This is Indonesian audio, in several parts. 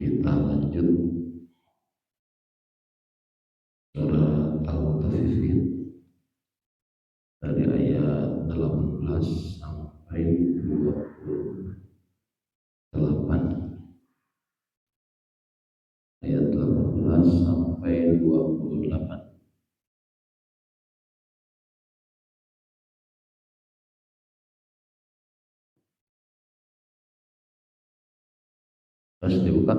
Kita lanjut surah Al-Mutaffifin dari ayat 18 sampai 28. Ayat 18 sampai 28. Harus dibuka?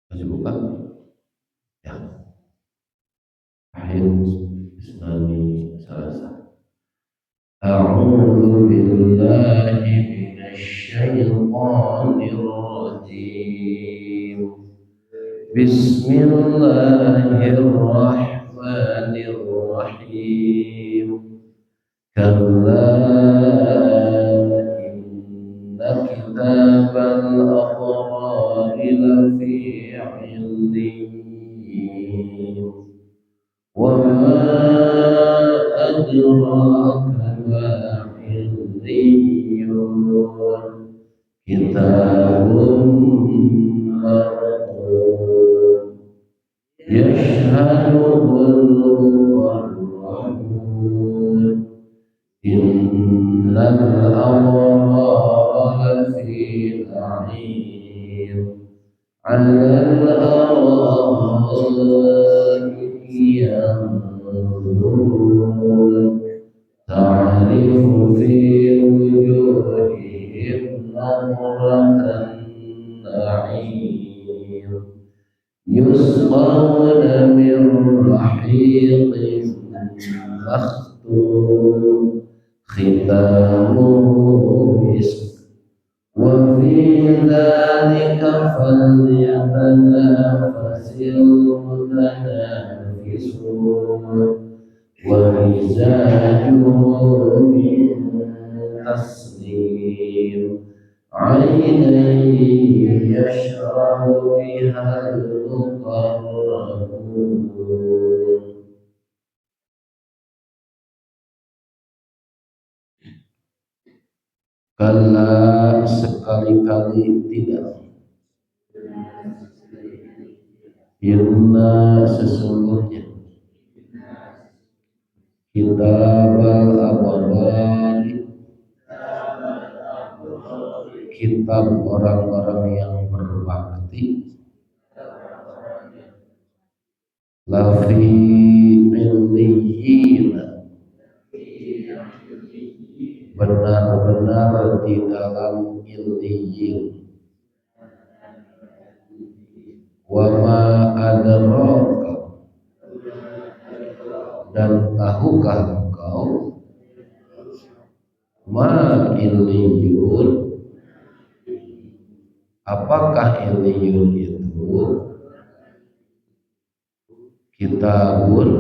Harus dibuka? Ya. Akhir Bismillah salasa. A'udzu billahi minasy syaithanir rajim. Bismillahirrahmanirrahim. Kalla inna kitabal abrari lafi 'illiyyin wa ma adraka ma 'illiyyun kitabun marqum yashhaduhul muqarrabun innal abrara lafi na'im 'alal ara'iki yanzurun ta'rifu fi wujuhihim nadratan na'im yusqawna min rahiqin makhtum khitamuhu misk wa fi dzalika falyatanafasil mutanafisun wa mizajuhu min tasnim 'aynan yashrabu bihal muqarrabun. Kalla sekali-kali tidak. Inna sesungguhnya kitabal abrari kitab orang-orang yang berbakti lafi illiyyin benar-benar di dalam illiyyin wa ma adraka dan tahukah engkau ma illiyun apakah illiyun itu kitabun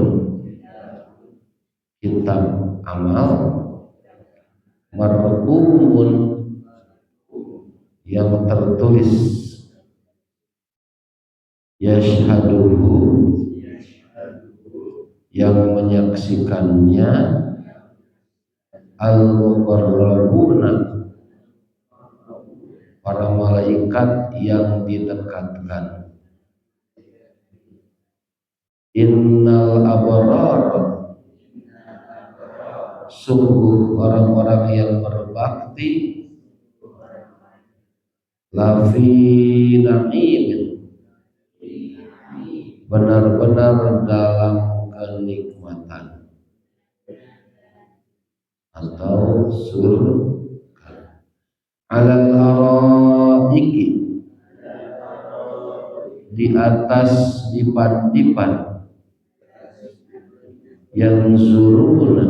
kitab amal marqumun yang tertulis yashhaduhu yang menyaksikannya al-muqarrabuna para malaikat yang didekatkan. Innal abrar sungguh orang-orang yang berbakti lafi na'imin benar-benar dalam kenikmatan atau surga. Alal araiki di atas dipan-dipan yang suruna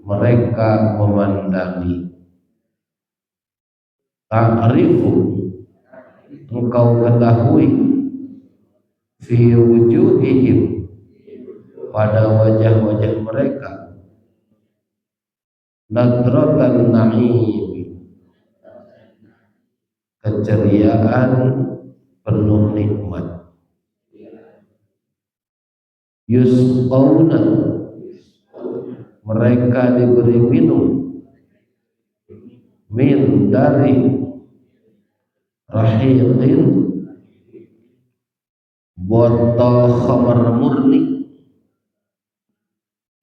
mereka memandangi. Ta'rifu engkau ketahui fi wujuhihim pada wajah-wajah mereka nadratan na'im keceriaan penuh nikmat. Yusqawna mereka diberi minum min dari rahiqin botol khamar murni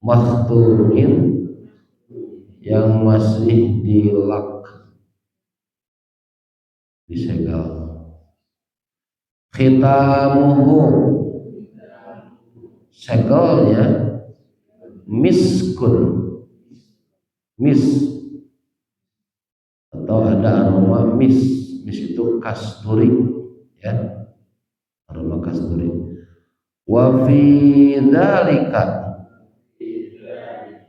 makhtumin yang masih dilak disegel. Khitamuhu segelnya miskun, mis atau ada aroma mis itu kasturi ya, aroma kasturi. Wa fi dzalika,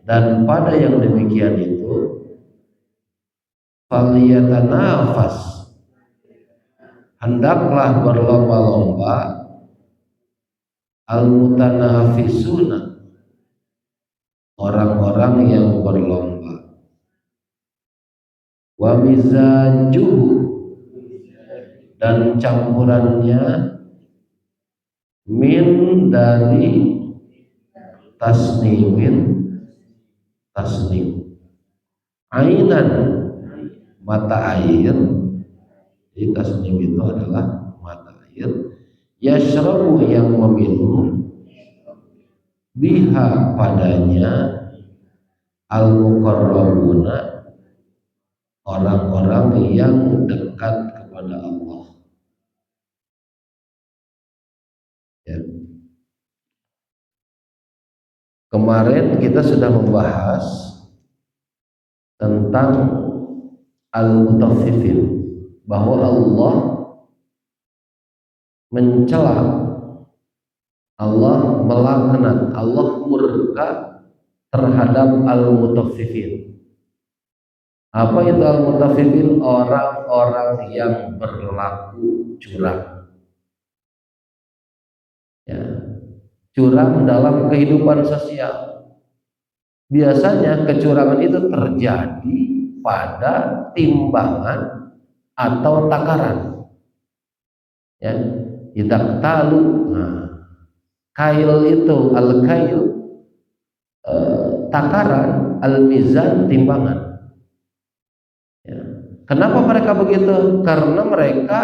dan pada yang demikian itu falyatanafas, hendaklah berlomba-lomba al-mutanafisuna, orang-orang yang berlomba. Wa mizajuhu, dan campurannya min dari tasnimin, tasnim ainan mata air, jadi tasnim itu adalah mata air, yashrabu yang meminum, biha padanya al-muqarrabuna, orang-orang yang dekat kepada Allah ya. Kemarin kita sudah membahas tentang al-mutaffifin, bahwa Allah mencela, Allah melaknat, Allah murka terhadap al-mutaffifin. Apa itu al-mutaffifin? Orang-orang yang berlaku curang ya, curang dalam kehidupan sosial. Biasanya kecurangan itu terjadi pada timbangan atau takaran ya, idak talu. Nah, kail itu al-kail, takaran, al-mizan, timbangan ya. Kenapa mereka begitu? Karena mereka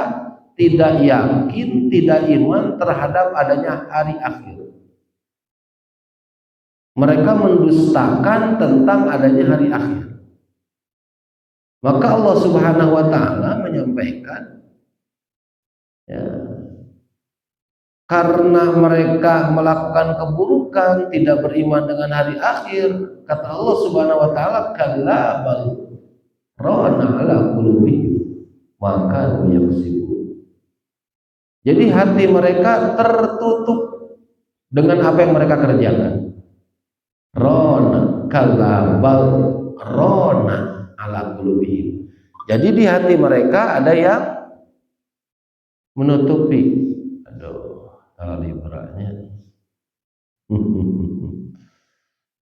tidak yakin, tidak iman terhadap adanya hari akhir. Mereka mendustakan tentang adanya hari akhir. Maka Allah Subhanahu wa taala menyampaikan ya, karena mereka melakukan keburukan, tidak beriman dengan hari akhir, kata Allah Subhanahu wa taala, kalla bal rana ala qulubihim maka yaksibun. Jadi hati mereka tertutup dengan apa yang mereka kerjakan. Rona kalabal rona ala qulubihim. Jadi di hati mereka ada yang menutupi. Aduh, tali beratnya.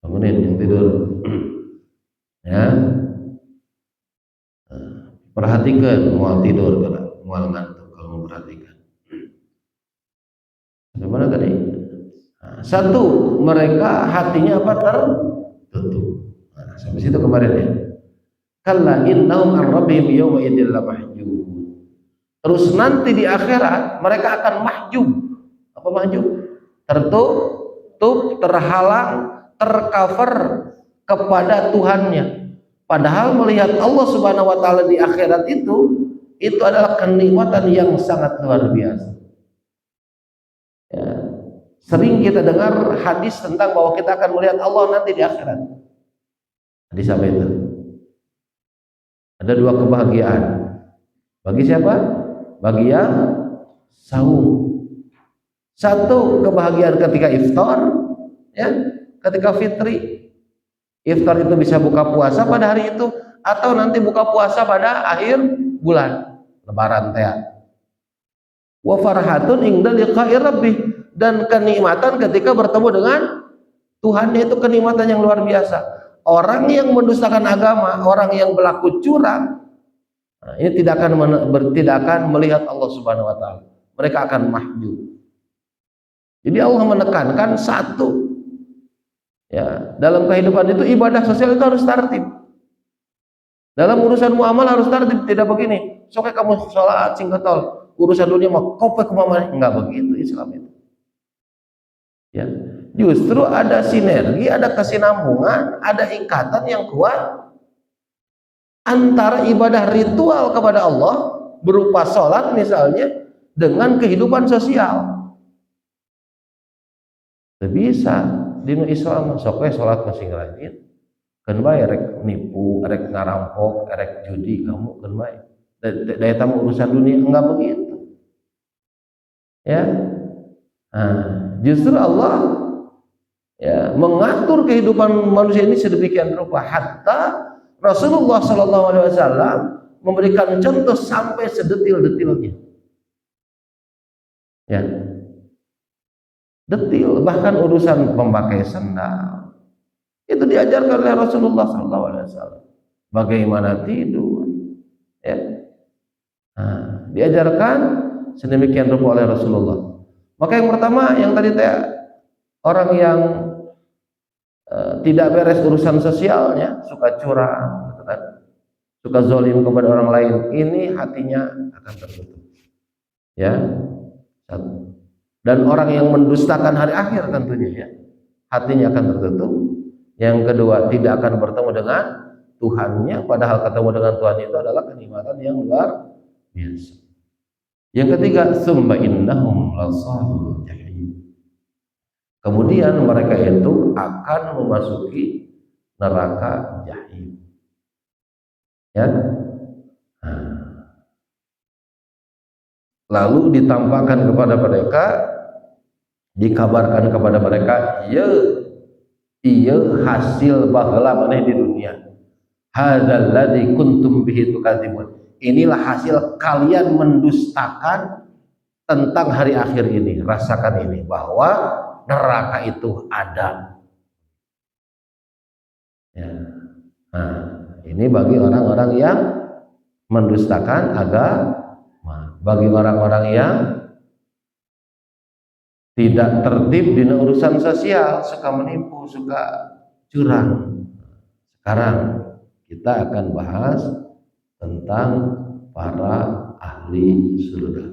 Bangunin yang tidur. Ya. Perhatikan, mau tidur kalau mau ngantuk, kalau mau perhatikan. Bagaimana tadi? Satu, mereka hatinya apa? Tertutup. Nah, sampai situ kemarin ya. Kalla innahum an rabbihim yawma idzin lamahjubun. Terus nanti di akhirat mereka akan mahjub. Apa mahjub? Tertutup, terhalang, tercover kepada Tuhannya. Padahal melihat Allah Subhanahu wa taala di akhirat itu adalah kenikmatan yang sangat luar biasa. Ya. Sering kita dengar hadis tentang bahwa kita akan melihat Allah nanti di akhirat. Hadis apa itu? Ada dua kebahagiaan. Bagi siapa? Bagi yang saum. Satu, kebahagiaan ketika iftar, ya, ketika fitri. Iftar itu bisa buka puasa pada hari itu, atau nanti buka puasa pada akhir bulan, lebaran teh. Wa farhatun inda liqa'i rabbih, dan kenikmatan ketika bertemu dengan Tuhannya, itu kenikmatan yang luar biasa. Orang yang mendustakan agama, orang yang berlaku curang, nah, ini tidak akan melihat Allah Subhanahu wa taala. Mereka akan mahjub. Jadi Allah menekankan satu, ya, dalam kehidupan itu ibadah sosial itu harus tertib. Dalam urusan muamal harus tertib, tidak begini. Soalnya kamu sholat singkatol, urusan dunia mah kopek kemana? Enggak begitu Islam itu. Ya, justru ada sinergi, ada kesinambungan, ada ikatan yang kuat antara ibadah ritual kepada Allah berupa sholat misalnya dengan kehidupan sosial. Tidak bisa di Islam sokwe sholat masih rajin, kan bae rek nipu, rek ngarampok, rek judi kamu kan bae. Daya tamu urusan dunia enggak begitu. Ya. Nah, justru Allah ya mengatur kehidupan manusia ini sedemikian rupa hatta Rasulullah Shallallahu Alaihi Wasallam memberikan contoh sampai sedetil-detilnya. Ya, detil, bahkan urusan memakai sandal itu diajarkan oleh Rasulullah SAW. Bagaimana tidur, ya, nah, diajarkan sedemikian rupa oleh Rasulullah. Maka yang pertama yang tadi orang yang tidak beres urusan sosialnya, suka curang, gitu kan, suka zolim kepada orang lain, ini hatinya akan tertutup. Ya, satu. Dan orang yang mendustakan hari akhir tentunya ya, hatinya akan tertutup. Yang kedua, tidak akan bertemu dengan Tuhannya, padahal ketemu dengan Tuhan itu adalah kenikmatan yang luar biasa. Yang ketiga, summa innahum lasalul jahim. Kemudian mereka itu akan memasuki neraka jahim. Ya. Lalu ditampakkan kepada mereka, dikabarkan kepada mereka, ya iya hasil baheula maneh di dunia. Hadzal ladzi kuntum bihi tukadzibun. Inilah hasil kalian mendustakan tentang hari akhir ini. Rasakan ini bahwa neraka itu ada. Ya. Nah, ini bagi orang-orang yang mendustakan agama, bagi orang-orang yang tidak tertib di urusan sosial, suka menipu, suka curang. Sekarang kita akan bahas tentang para ahli surga.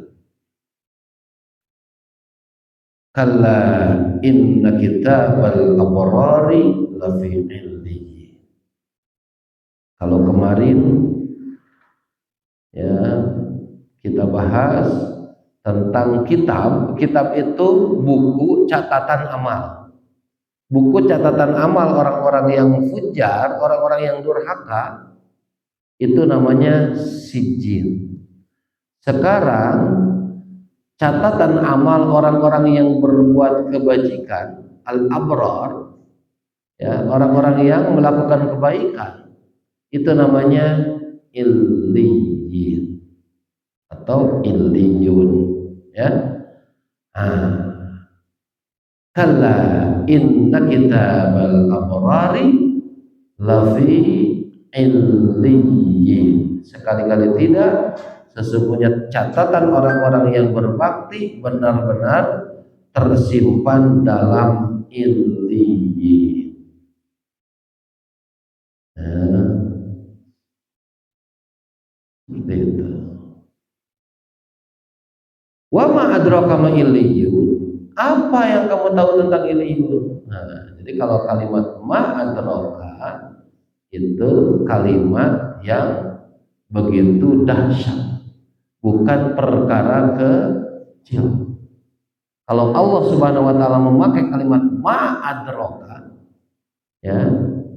Kalla inna kitabal abrari lafi illiyin. Kalau kemarin ya kita bahas tentang kitab. Kitab itu buku catatan amal. Buku catatan amal orang-orang yang fujar, orang-orang yang durhaka, itu namanya sijil. Sekarang catatan amal orang-orang yang berbuat kebajikan, al-abrar, ya, orang-orang yang melakukan kebaikan, itu namanya illiyin atau illiyun, ya. Kalla inna kitabal abrari lafi illiyyin. Sekali-kali tidak, sesungguhnya catatan orang-orang yang berbakti benar-benar tersimpan dalam illiyyin. Seperti itu. Wa ma adraka ma illiyun. Apa yang kamu tahu tentang illiyun? Nah, jadi kalau kalimat ma adraka itu kalimat yang begitu dahsyat, bukan perkara kecil. Kalau Allah Subhanahu wa taala memakai kalimat ma adraka, ya,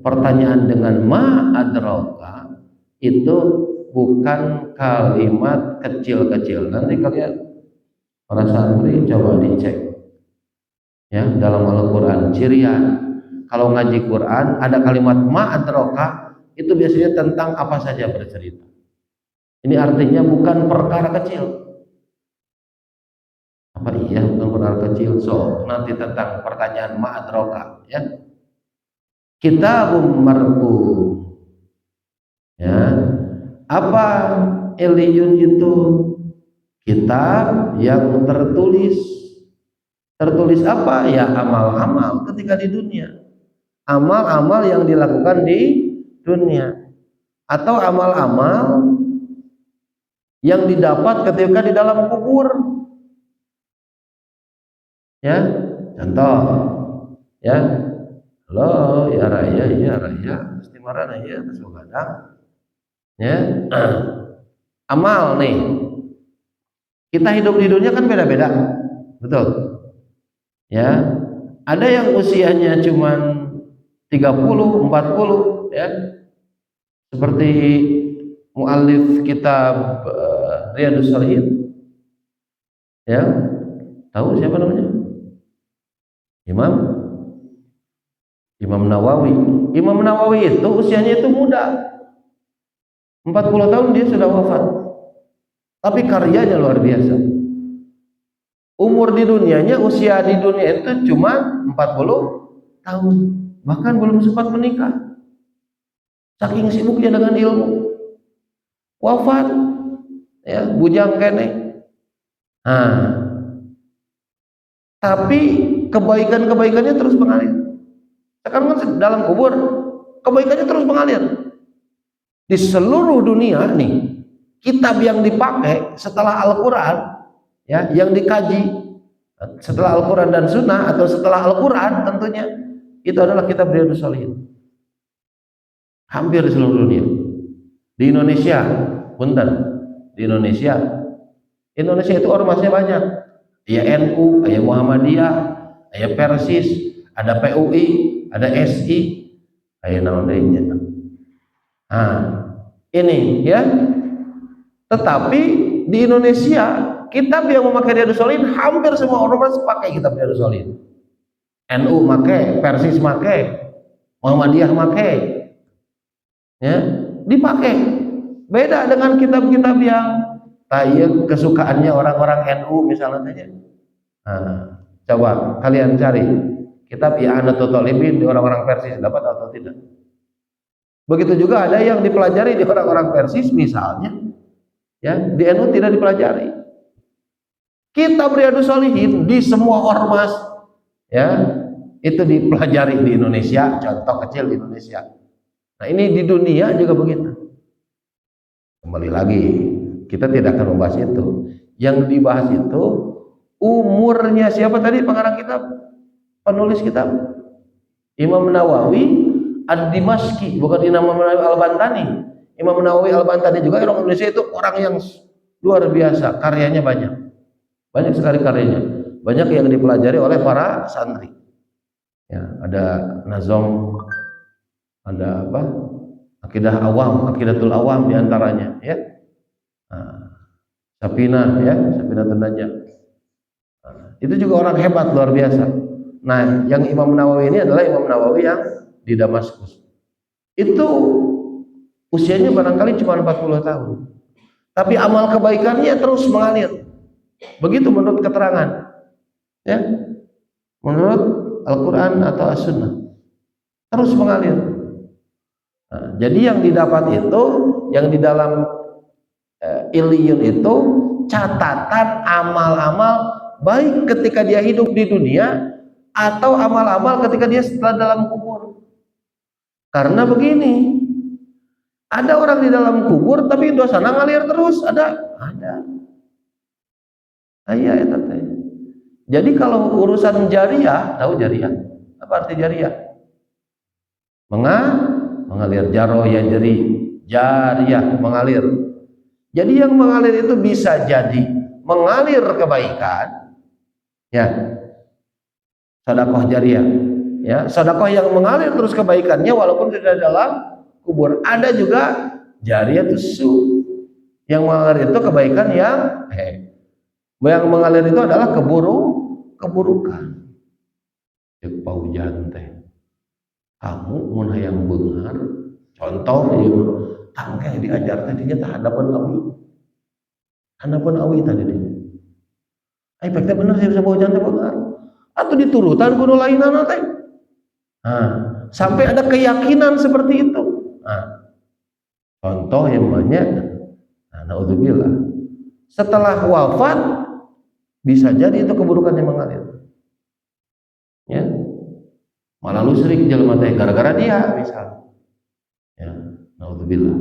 pertanyaan dengan ma adraka itu bukan kalimat kecil-kecil. Nanti kalian para santri coba dicek ya dalam Al-Quran cirian. Kalau ngaji Quran ada kalimat ma adraka, itu biasanya tentang apa saja bercerita. Ini artinya bukan perkara kecil. Apa iya bukan perkara kecil? So nanti tentang pertanyaan ma adraka, ya. Kitabum marqum, ya. Apa illiyun itu? Kitab yang tertulis. Tertulis apa? Ya amal-amal ketika di dunia. Amal-amal yang dilakukan di dunia. atau amal-amal yang didapat ketika di dalam kubur. Ya, contoh, ya, halo, ya raya, mesti marah ya, terus begadang, ya, amal nih, kita hidup di dunia kan beda-beda, betul, ya, ada yang usianya cuman 30, 40, ya, seperti muallif kitab Riyadhus Shalihin, ya, tahu siapa namanya? Imam Nawawi. Imam Nawawi itu usianya itu muda, 40 tahun dia sudah wafat, tapi karyanya luar biasa. Umur di dunianya, usia di dunia itu cuma 40 tahun, bahkan belum sempat menikah, saking sibuknya dengan ilmu, wafat, ya, bujang kene. Nah, tapi kebaikan-kebaikannya terus mengalir. Sekarang kan dalam kubur kebaikannya terus mengalir. Di seluruh dunia nih, kitab yang dipakai setelah Al-Quran, ya, yang dikaji setelah Al-Quran dan Sunnah atau setelah Al-Quran tentunya, itu adalah kitab Riyadhus Shalihin. Hampir di seluruh dunia. Di Indonesia, punten, di Indonesia itu ormasnya banyak. Ya NU, ya Muhammadiyah, ya Persis, ada PUI, ada SI, kayak namanya. Nah, ini ya. Tetapi di Indonesia, kitab yang memakai Riyadhus Shalihin hampir semua ormas pakai kitab Riyadhus Shalihin. NU pakai, Persis pakai, Muhammadiyah pakai, ya, dipakai. Beda dengan kitab-kitab yang kesukaannya orang-orang NU misalnya saja. Nah, coba kalian cari kitab I'anatul Talibin di orang-orang Persis, dapat atau tidak? Begitu juga ada yang dipelajari di orang-orang Persis misalnya, ya, di NU tidak dipelajari. Kitab Riyadhus Shalihin di semua ormas, ya, itu dipelajari di Indonesia, contoh kecil di Indonesia. Nah, ini di dunia juga begitu. Kembali lagi, kita tidak akan membahas itu. Yang dibahas itu umurnya siapa tadi pengarang kitab, penulis kitab? Imam Nawawi Ad-Dimashqi, bukan Imam Nawawi Al-Bantani. Imam Nawawi Al-Bantani juga orang Indonesia, itu orang yang luar biasa, karyanya banyak sekali karyanya, banyak yang dipelajari oleh para santri. Ya, ada Nazom, ada apa? Aqidatul Awam diantaranya, ya. Nah, Safinatun Najah. Nah, itu juga orang hebat luar biasa. Nah, yang Imam Nawawi ini adalah Imam Nawawi yang di Damaskus. Itu usianya barangkali cuma 40 tahun. Tapi amal kebaikannya terus mengalir. Begitu menurut keterangan, ya. Menurut Al-Quran atau As-Sunnah, terus mengalir. Nah, jadi yang didapat itu, yang di dalam Illiyun itu catatan amal-amal baik ketika dia hidup di dunia atau amal-amal ketika dia setelah dalam kubur. Karena begini, ada orang di dalam kubur tapi dosanya ngalir terus, ada. Iya, itu teh. Jadi kalau urusan jariah, tahu jariah? Apa arti jariah? Mengalir, jaro ya, jariah mengalir. Jadi yang mengalir itu bisa jadi mengalir kebaikan, ya, sedekah jariah, ya, sedekah yang mengalir terus kebaikannya walaupun sudah dalam kubur. Ada juga jariah tusu, yang mengalir itu kebaikan yang mengalir itu adalah keburukan. Cek paujan teh, kamu mun hayang beungar, contoh ieu tangke diajar tadinya tah hadapan awi tadi dia. Ai pek teh bener saya paujan teh beungar. Atau diturutan kudu lainana teh. Nah, sampai ada keyakinan seperti itu. Nah, contoh yang banyak, nah, naudzubillah, setelah wafat bisa jadi itu keburukan yang mengalir, ya, malah lu sering jelema teh gara-gara dia misal, ya, naudzubillah.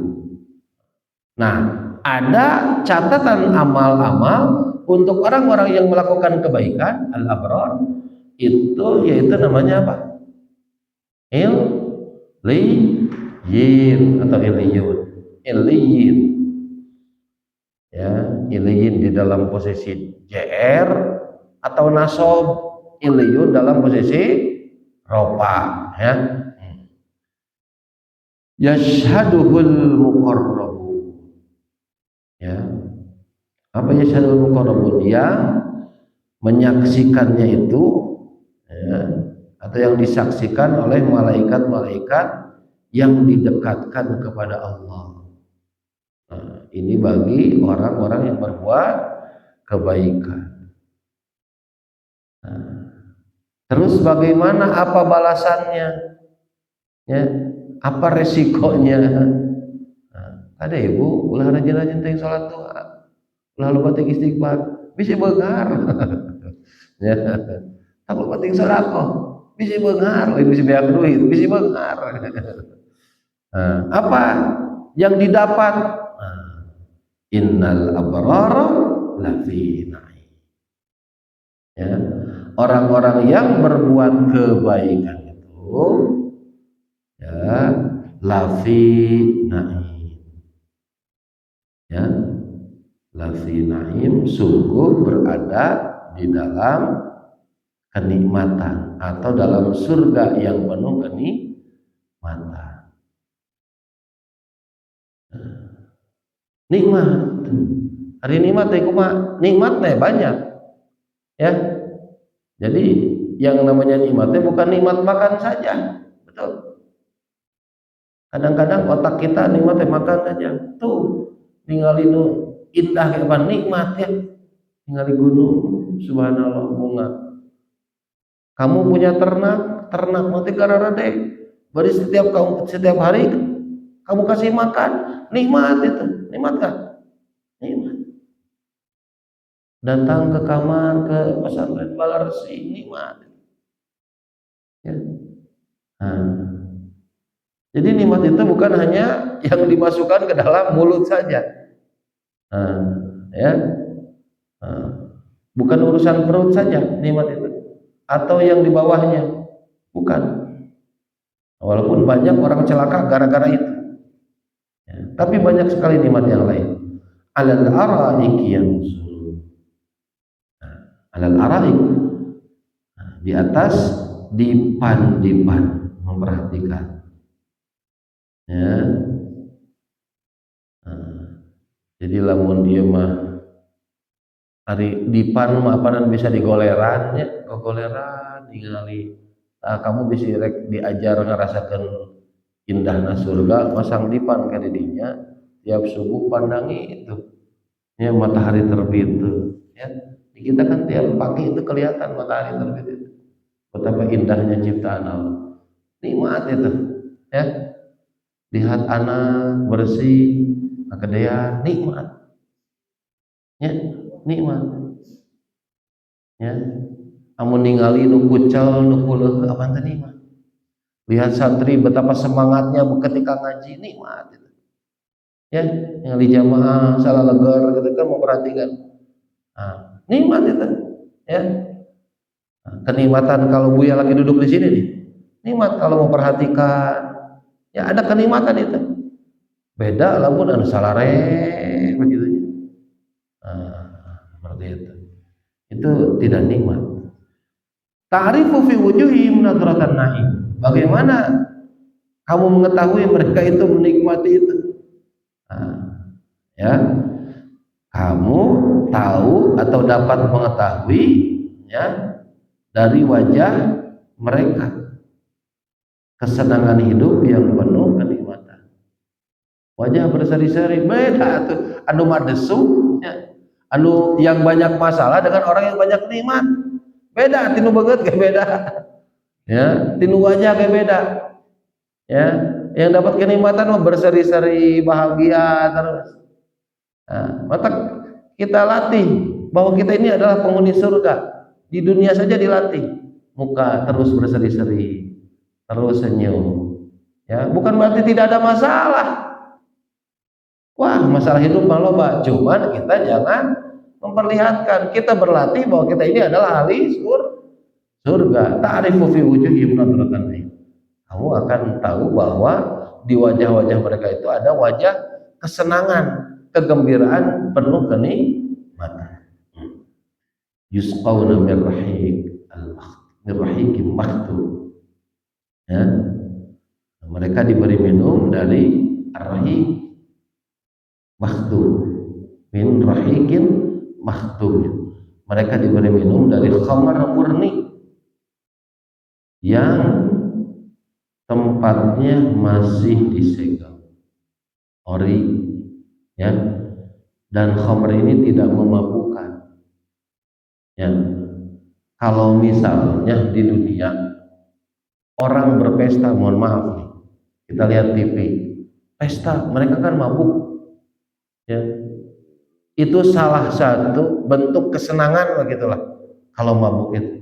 Nah, ada catatan amal-amal untuk orang-orang yang melakukan kebaikan, al-abrar, itu yaitu namanya apa? Illiyin atau illiyun. Illiyin. Ya, illiyin di dalam posisi JR atau nasob, illiyun dalam posisi ropa, ya. Yashhaduhul muqarrabun. Ya. Apa yashhadul muqarrabun? Yang menyaksikannya itu, ya, atau yang disaksikan oleh malaikat-malaikat yang didekatkan kepada Allah. Nah, ini bagi orang-orang yang berbuat kebaikan. Nah, terus bagaimana, apa balasannya? Ya, apa resikonya? Nah, ada ibu, ulah rajin-rajin teh salat duha, ulah lupa teh istighfar, bisa beungar. Ya, tak lupa teh sedekah, bisa beungar, bisa beak duit, bisa beungar. Nah, apa yang didapat? Nah, innal abrara lafi na'im. Ya, orang-orang yang berbuat kebaikan itu, ya, lafi na'im. Ya, lafi na'im, sungguh berada di dalam kenikmatan atau dalam surga yang penuh kenikmatan. Nikmat. Hari nikmat teh kumaha? Nikmatnya banyak. Ya. Jadi yang namanya nikmatnya bukan nikmat makan saja. Betul. Kadang-kadang otak kita nikmatnya makan saja. Tuh, ningali nu indah kayak apa nikmat ya. Ningali gunung, subhanallah, bunga. Kamu punya ternak, ternak mati kararade. Bari setiap hari kamu kasih makan, nikmat itu. Nikmat kan? Nikmat. Datang ke kamar, ke pesantren Balarsi, nikmat. Ya. Nah, jadi nikmat itu bukan hanya yang dimasukkan ke dalam mulut saja. Nah, ya. Nah, bukan urusan perut saja nikmat itu, atau yang di bawahnya, bukan. Walaupun banyak orang celaka gara-gara itu. Ya, tapi banyak sekali nikmat yang lain. Alal araiki yanzurun. Alal araik, di atas dipan memperhatikan. Ya. Jadi lamun dia mah hari dipan mah apa bisa digoleran ya, goleran ningali. Kamu bisa diajar ngerasakan indahna surga, masang dipan ka didinya tiap subuh pandangi itu. Ya, matahari terbit itu. Ya. Kita kan tiap pagi itu kelihatan matahari terbit itu. Betapa indahnya ciptaan Allah. Nikmat itu. Ya. Lihat anak bersih, kegedean, nikmat. Ya, nikmat. Ya. Amun ningali nu kucel, nu kuleuh apa teh nikmat. Lihat santri betapa semangatnya ketika ngaji, nikmat itu. Ya, yang di jamaah salah legar gitu kan memperhatikan. Nah, nikmat itu. Ya. Nah, kenikmatan kalau Buya lagi duduk di sini nih. Nikmat kalau memperhatikan. Ya, ada kenikmatan itu. Beda lamun anu salare begitu. Nah, seperti itu. Itu tidak nikmat. Ta'rifu fi wujuhihim nadratan na'im. Bagaimana kamu mengetahui mereka itu menikmati itu? Nah, ya. Kamu tahu atau dapat mengetahui, ya, dari wajah mereka kesenangan hidup yang penuh kenikmatan. Wajah berseri-seri, beda tuh anu madesu, ya. Anu yang banyak masalah dengan orang yang banyak nikmat. Beda, tinu banget kayak beda. Ya, tinu wajah kayak beda. Ya, yang dapat kenikmatan mah berseri-seri, bahagia terus. Nah, maka kita latih bahwa kita ini adalah penghuni surga. Di dunia saja dilatih, muka terus berseri-seri, terus senyum. Ya, bukan berarti tidak ada masalah. Wah, masalah hidup mah loba, cuman kita jangan memperlihatkan. Kita berlatih bahwa kita ini adalah ahli surga. Ta'rifu fi wujuhihim nadratan na'im. Kamu akan tahu bahwa di wajah-wajah mereka itu ada wajah kesenangan, kegembiraan, penuh kenikmatan. Yusqawna min rahiqin makhtum. Ya. Mereka diberi minum dari ar-rahiq makhtum, min rahiqin makhtum. Mereka diberi minum dari khamar murni yang tempatnya masih disegel ori, ya, dan khamr ini tidak memabukkan, ya. Kalau misalnya di dunia orang berpesta, mohon maaf nih, kita lihat TV pesta, mereka kan mabuk, ya. Itu salah satu bentuk kesenangan begitulah kalau mabuk itu.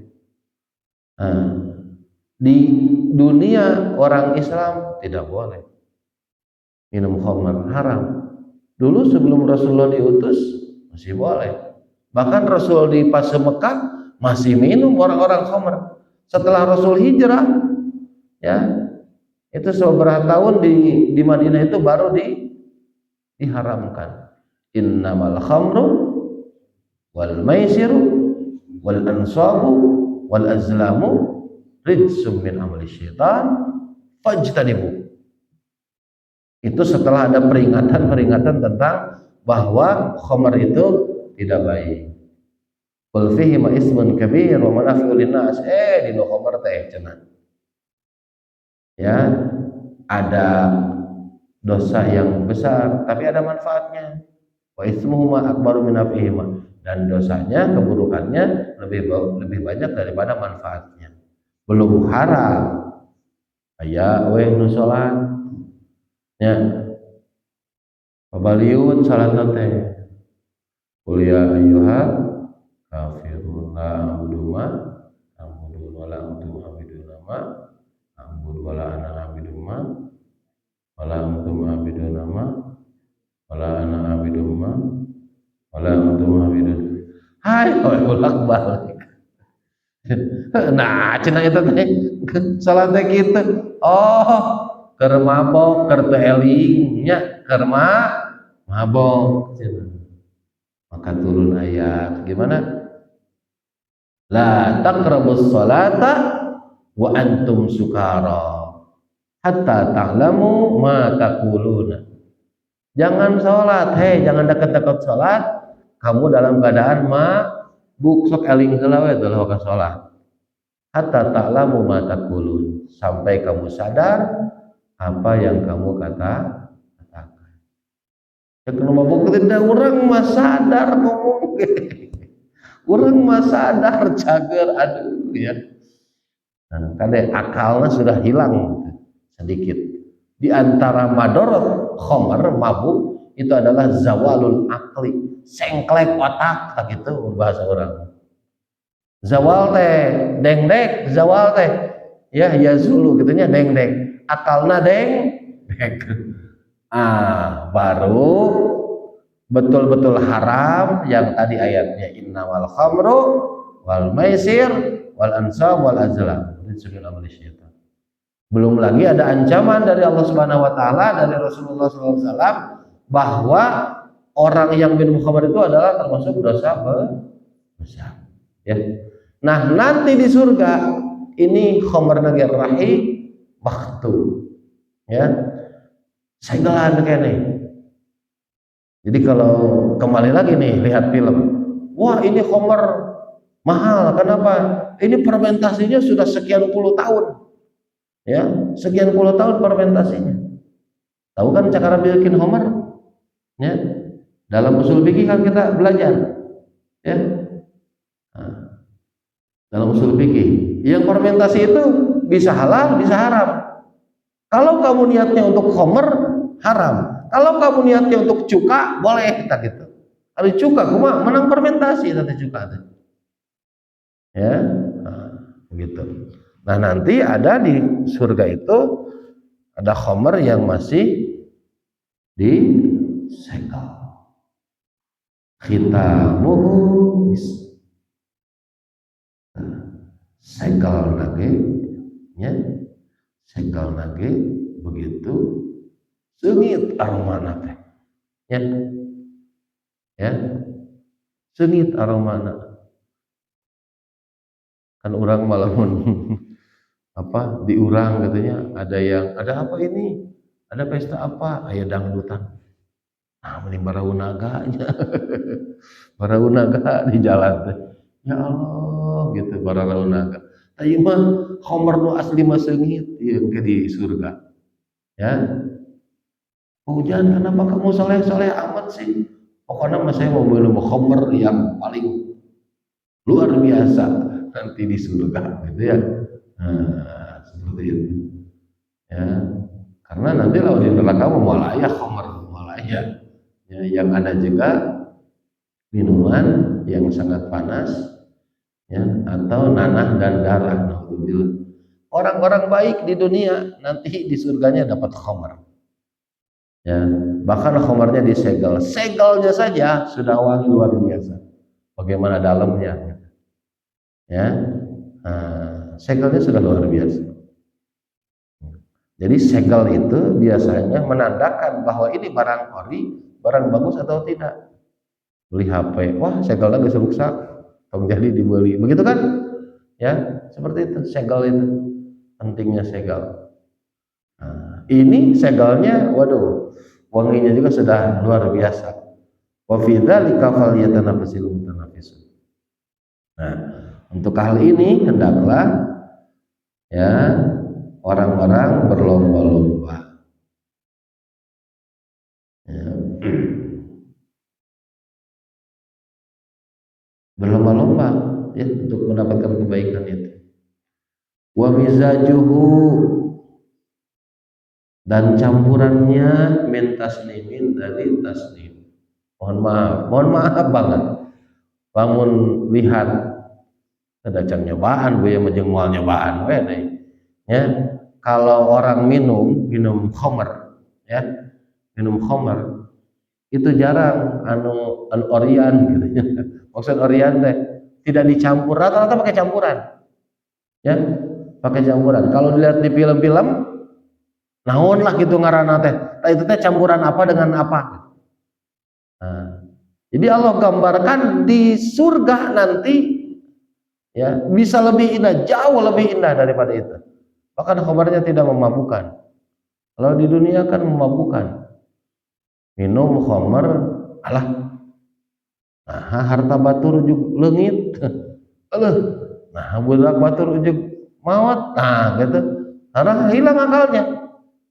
Nah, di dunia orang Islam tidak boleh minum khamr, haram. Dulu sebelum Rasulullah diutus masih boleh. Bahkan Rasul di fase Mekah masih minum orang-orang khamr. Setelah Rasul hijrah, ya, itu beberapa tahun di Madinah itu baru diharamkan. Innamal khamru wal maisiru wal ansabu wal azlamu rijsum min amali syaitan fajtanibu. Itu setelah ada peringatan tentang bahwa khamr itu tidak baik. Qul fihi ma ismun kabir wa manafi'u linnas. Dino khamr teh cenah. Ya, ada dosa yang besar tapi ada manfaatnya. Wa ismuhuma akbaru min naf'ihima, dan dosanya, keburukannya lebih banyak daripada manfaatnya. Belum haram aya we nu salat, ya, pabaliun salat teh qul ya ayyuha kafirun la a'budu ma a'budu wa la antum a'buduna ma a'budu wa la ana a'budu ma wa la antum a'buduna ma wa la ana a'budu ma wa la antum a'budun. Hai, bolak-balik. Nah, cenah eta teh salat teh kitu. Oh, keur mabok, keur teu eling nya, keur mabok cenah. Maka turun ayat gimana? La taqrabus sholata wa antum sukara hatta ta'lamu ma taquluna. Jangan sholat, jangan dekat-dekat sholat kamu dalam keadaan mabuk. Sok eling heula we teulah ka sholat. Hatta ta'lamu ma taqulun, sampai kamu sadar apa yang kamu katakan. Kalau mabuk tidak, orang mah sadar ngomong, orang mah sadar cager, aduh ya. Nah, kade akalnya sudah hilang sedikit. Di antara madorot khamr, mabuk, itu adalah zawalul akli, sengklek otak, gitu bahasa orang. Zawal teh dengdek, zawal teh ya yazulu gitunya dengdek, akalna dengdek. Baru betul-betul haram yang tadi ayatnya innamal khamru wal maisir wal ansab wal azlam. Belum lagi ada ancaman dari Allah Subhanahu wa taala, dari Rasulullah SAW, bahwa orang yang minum khamr itu adalah termasuk dosa besar, ya. Nah, nanti di surga ini khamr nagir rahi makhtum, ya. Segelan kene. Jadi kalau kembali lagi nih lihat film, wah ini khamr mahal, kenapa? Ini fermentasinya sudah sekian puluh tahun, ya, sekian puluh tahun fermentasinya. Tahu kan cara bikin khamr? Ya, dalam usul fikih kan kita belajar, ya. Nah, dalam usul fikih, yang fermentasi itu bisa halal, bisa haram. Kalau kamu niatnya untuk khamr, haram. Kalau kamu niatnya untuk cuka, boleh kita gitu. Kalau cuka, kuma menang fermentasi tadi cuka tadi. Ya, begitu. Nah, nanti ada di surga itu ada khamr yang masih disegel. Khitamuhu segel lagi, ya, segel lagi begitu sengit aromana teh, ya, sengit aromana. Kan orang malamun apa diurang katanya ada apa ini, ada pesta apa, aya dangdutan. Nah, mending barahunaganya. Barahunaga di jalan teh. Ya Allah, gitu barahunaga. Tah mah khomer nu asli mah seungit ieu ke di surga. Ya. Hujan, kenapa kamu soleh-soleh amat sih? Pokoknya mah saya mau minum khomer yang paling luar biasa nanti di surga, gitu ya. Nah, seperti itu. Ya. Karena nanti kalau di neraka mau malaya khomer, malaya. Ya, yang ada juga minuman yang sangat panas, ya, atau nanah dan darah. Naudzubillah. Orang-orang baik di dunia nanti di surganya dapat khamar, ya, bahkan khamarnya disegel, segelnya saja sudah wangi luar biasa. Bagaimana dalamnya, ya, segelnya sudah luar biasa. Jadi segel itu biasanya menandakan bahwa ini barang ori, barang bagus atau tidak. Beli HP, wah segelnya geus rusak, tong jadi dibeli, begitu kan? Ya, seperti itu segel itu, pentingnya segel. Nah, ini segelnya, waduh, wanginya juga sudah luar biasa. Wa fi dzalika falyatanafasil mutanafisun. Nah, untuk hal ini hendaklah, ya, orang-orang berlomba-lomba. Ya. Berlomba-lomba, ya, untuk mendapatkan kebaikan itu. Wa mizajuhu, dan campurannya min tasnimin, dari tasnim. Mohon maaf banget. Bangun lihat sedacang nyobaan, gue yang moal nyobaan, ya. Kalau orang minum khamr, ya, minum khamr itu jarang anu orian gitu. Maksud orian teh tidak dicampur, rata-rata pakai campuran, ya, pakai campuran. Kalau dilihat di film-film, naon lah gitu ngaranna teh. Itu teh campuran apa dengan apa. Nah, jadi Allah gambarkan di surga nanti, ya, bisa lebih indah, jauh lebih indah daripada itu. Bahkan khabarnya tidak memabukkan. Kalau di dunia kan memabukkan. Minum khamar, alah, nah harta batur ujug leungit. Nah budak batur ujug maut, nah gitu. Karena hilang akalnya,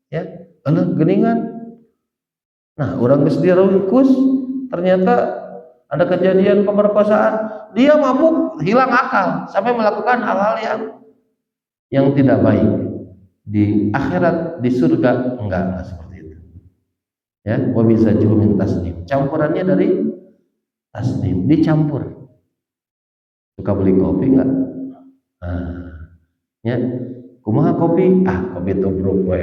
ya. Geningan. Nah, orang geus diringkus, ternyata ada kejadian pemerkosaan, dia mabuk, hilang akal sampai melakukan hal-hal yang tidak baik. Di akhirat, di surga enggak seperti itu. Ya, wa mizajuhu min tasnim. Campurannya dari tasnim, dicampur. Suka beli kopi enggak? Nah, ya, kumaha kopi? Kopi tubruk we.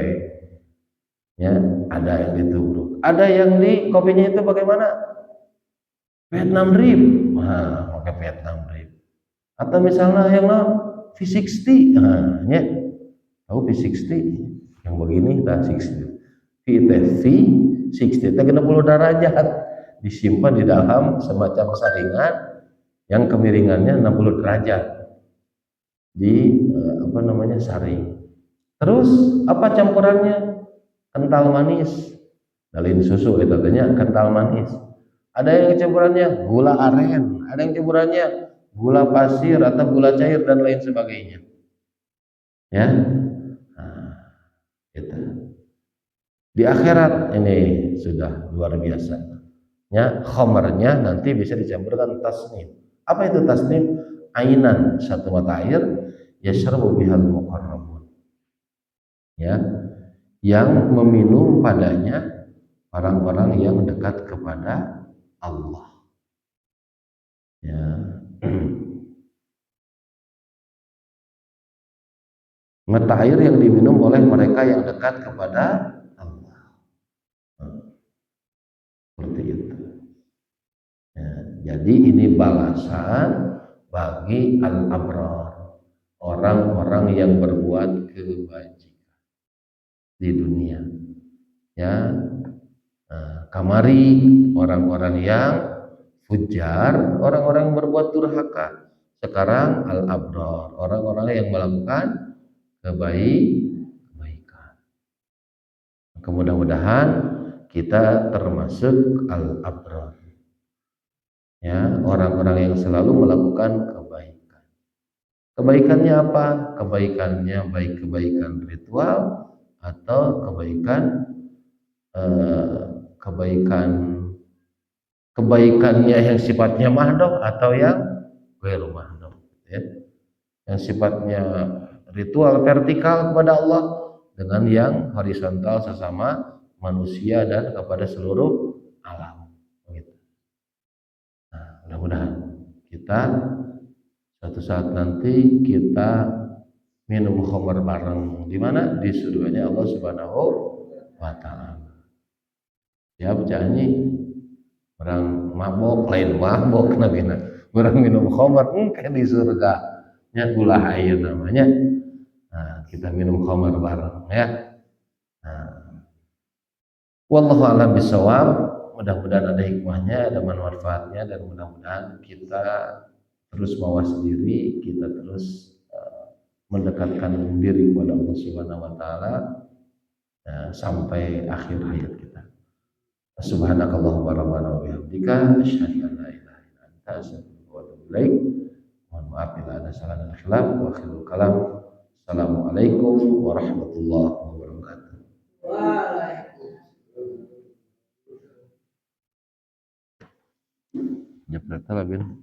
Ya, ada yang ditubruk. Ada yang di kopinya itu bagaimana? Vietnam drip. Nah, pakai Vietnam drip. Atau misalnya yang lain V60. Nah, ya. Tahu V60 yang begini dah 60. V60 itu 60 derajat disimpan di dalam semacam saringan yang kemiringannya 60 derajat di apa namanya, saring. Terus apa campurannya? Kental manis. Dalin susu itu artinya kental manis. Ada yang campurannya gula aren, ada yang campurannya gula pasir atau gula cair dan lain sebagainya. Ya. Nah, itu. Di akhirat ini sudah luar biasa. Ya, khamarnya nanti bisa dicampurkan tasnim. Apa itu tasnim? Ainan, satu mata air, yashrabu bihal muqarrabun. Ya, yang meminum padanya orang-orang yang dekat kepada Allah. Ya. Mata air yang diminum oleh mereka yang dekat kepada Allah. Seperti itu. Ya, jadi ini balasan bagi al-abrar, orang-orang yang berbuat kebajikan di dunia. Ya, kamari orang-orang yang fujar, orang-orang yang berbuat durhaka. Sekarang al-abrar, orang-orang yang melakukan kebaikan. Mudah-mudahan kita termasuk al-abrar. Ya, orang-orang yang selalu melakukan kebaikan. Kebaikannya apa? Kebaikannya baik kebaikan ritual atau eh, kebaikan kebaikannya yang sifatnya mahdhaf atau yang ghairu mahdhaf, ya. Yang sifatnya ritual vertikal kepada Allah dengan yang horizontal sesama manusia dan kepada seluruh alam. Gitu. Nah, mudah-mudahan kita suatu saat nanti kita minum khamar bareng di mana? Di surganya Allah Subhanahu wa taala. Siap janji orang mabok lain mabok nabina. Orang minum khamar engke di surga. Nya ulah ayeuna namanya. Nah, kita minum khamar bareng ya. Nah, wallahu a'lam bishawab. Mudah-mudahan ada hikmahnya, ada manfaatnya, dan mudah-mudahan kita terus mawas diri, kita terus mendekatkan diri kepada Allah Subhanahu wa taala sampai akhir hayat kita. Subhanakallahumma rabbana wa bihamdika asyhadu an la ilaha illa anta astaghfiruka wa atubu ilaik. Mohon maaf bila ada salah dan khilaf. Wa akhirul kalam. Assalamualaikum warahmatullahi wabarakatuh. Waalaikumsalam. Jepret labin.